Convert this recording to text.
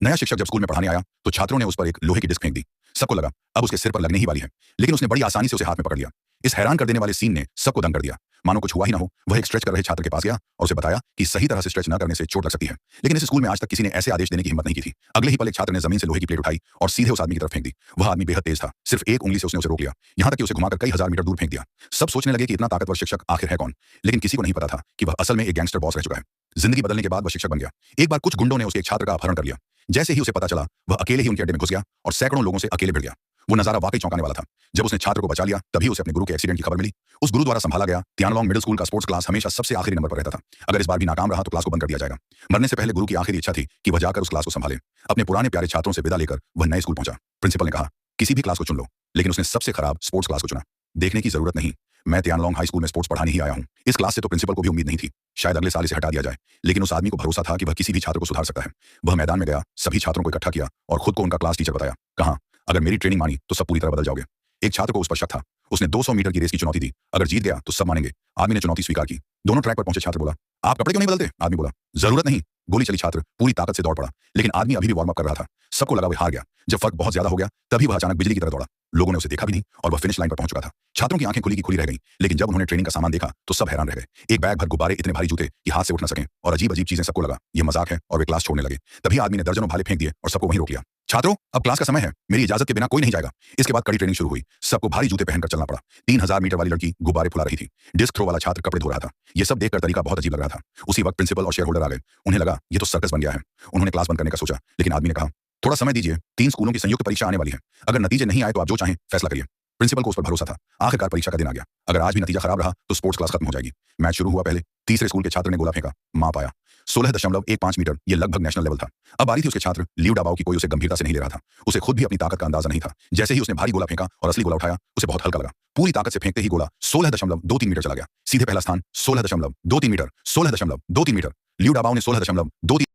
नया शिक्षक जब स्कूल में पढ़ाने आया तो छात्रों ने उस पर एक लोहे की डिस्क फेंक दी। सबको लगा अब उसके सिर पर लगने ही वाली है, लेकिन उसने बड़ी आसानी से उसे हाथ में पकड़ लिया। इस हैरान कर देने वाले सीन ने सबको दंग कर दिया। मानो कुछ हुआ ही ना हो। वह एक स्ट्रेच कर रहे छात्र के पास गया और उसे बताया कि सही तरह से स्ट्रेच न करने से चोट लग सकती है। लेकिन इस स्कूल में आज तक किसी ने ऐसे आदेश देने की हिम्मत नहीं की थी। अगले ही पल एक छात्र ने जमीन से लोहे की प्लेट उठाई और सीधे उस आदमी की तरफ फेंक दी। वह आदमी बेहद तेज था, सिर्फ एक उंगली से उसने उसे रोक लिया, यहाँ तक कि उसे घुमाकर कई हजार मीटर दूर फेंक दिया। सब सोचने लगे कि इतना ताकतवर शिक्षक आखिर है कौन, लेकिन किसी को नहीं पता था कि वह असल में एक गैंगस्टर बॉस रह चुका है। जिंदगी बदलने के बाद वह शिक्षक बन गया। एक बार कुछ गुंडों ने उसके एक छात्र का अपहरण कर लिया। जैसे ही उसे पता चला, वह अकेले ही उनके अड्डे में घुस गया और सैकड़ों लोगों से अकेले भिड़ गया। वो नजारा वाकई चौंकाने वाला था। जब उसने छात्र को बचा लिया, तभी उसे अपने गुरु के एक्सीडेंट की खबर मिली। उस गुरु द्वारा संभाला गया तियानलोंग मिडिल स्कूल का स्पोर्ट्स क्लास हमेशा सबसे आखिरी नंबर पर रहता था। अगर इस बार भी नाकाम रहा तो क्लास को बंद कर दिया जाएगा। मरने से पहले गुरु की आखिरी इच्छा थी कि वह जाकर उस क्लास को संभाले। अपने पुराने प्यारे छात्रों से विदा लेकर वह नए स्कूल पहुंचा। प्रिंसिपल ने कहा, किसी भी क्लास को चुन लो, लेकिन उसने सबसे खराब स्पोर्ट्स क्लास को चुना। देखने की जरूरत नहीं, मैं तियानलोंग हाई स्कूल में स्पोर्ट्स पढ़ाने ही आया हूं। इस क्लास से तो प्रिंसिपल को भी उम्मीद नहीं थी। शायद अगले साल इसे हटा दिया जाए, लेकिन उस आदमी को भरोसा था कि वह किसी भी छात्र को सुधार सकता है। वह मैदान में गया, सभी छात्रों को इकट्ठा किया और खुद को उनका क्लास टीचर बताया। कहा, अगर मेरी ट्रेनिंग मानी तो सब पूरी तरह बदल जाओगे। एक छात्र को उस पर शक था। उसने 200 मीटर की रेस की चुनौती दी। अगर जीत गया तो सब मानेंगे। आदमी ने चुनौती स्वीकार की। दोनों ट्रैक पर पहुंचे छात्र बोला, आप कपड़े क्यों नहीं बदलते? आदमी बोला, जरूरत नहीं। गोली चली। छात्र पूरी ताकत से दौड़ पड़ा, लेकिन आदमी अभी भी वार्म अप कर रहा था। सबको लगा वह हार गया। जब फर्क बहुत ज्यादा हो गया, तभी वह अचानक बिजली की तरह दौड़ा। लोगों ने उसे देखा भी नहीं और वह फिनिश लाइन पर पहुंच चुका था। छात्रों की आंखें खुली की खुली रह गईं, लेकिन जब उन्होंने ट्रेनिंग का सामान देखा तो सब हैरान रह गए। एक बैग भर गुब्बारे, इतने भारी जूते कि हाथ से उठ न सकें, और अजीब अजीब चीजें। सबको लगा यह मजाक है और वे क्लास छोड़ने लगे। तभी आदमी ने दर्जनों भाले फेंक दिए और सबको वहीं रोक लिया। छात्रों, अब क्लास का समय है। मेरी इजाजत के बिना कोई नहीं जाएगा। इसके बाद कड़ी ट्रेनिंग शुरू हुई। सबको भारी जूते पहनकर चलना पड़ा। 3000 मीटर वाली लड़की गुब्बारे फुला रही थी। डिस्क थ्रो वाला छात्र कपड़े धो रहा था। यह सब देखकर तरीका बहुत अजीब लग रहा था। उसी वक्त प्रिंसिपल और शेयर होल्डर आ गए। उन्हें लगा ये तो सर्कस बन गया है। उन्होंने क्लास बंद करने का सोचा, लेकिन आदमी ने कहा, थोड़ा समय दीजिए, 3 स्कूलों की संयुक्त परीक्षा आने वाली है। अगर नतीजे नहीं आए तो आप जो चाहें फैसला करिए। प्रिंसिपल को उस पर भरोसा था। आखिरकार परीक्षा का दिन आ गया। अगर आज भी नतीजा खराब रहा तो स्पोर्ट्स क्लास खत्म हो जाएगी। मैच शुरू हुआ। पहले तीसरे स्कूल के छात्र ने गोला फेंका, माप आया 16.15 मीटर। यह लगभग नेशनल लेवल था। अब बारी थी उसके छात्र लियू डाबाओ की। कोई उसे गंभीरता से नहीं ले रहा था। उसे खुद भी अपनी ताकत का अंदाजा नहीं था। जैसे ही उसने भारी गोला फेंका और असली गोला उठाया, उसे बहुत हल्का लगा। पूरी ताकत से फेंकते ही गोला 16.23 मीटर चला गया। सीधे पहला स्थान 16.23 मीटर। 16.23 मीटर। लियू डाबाओ ने 16.23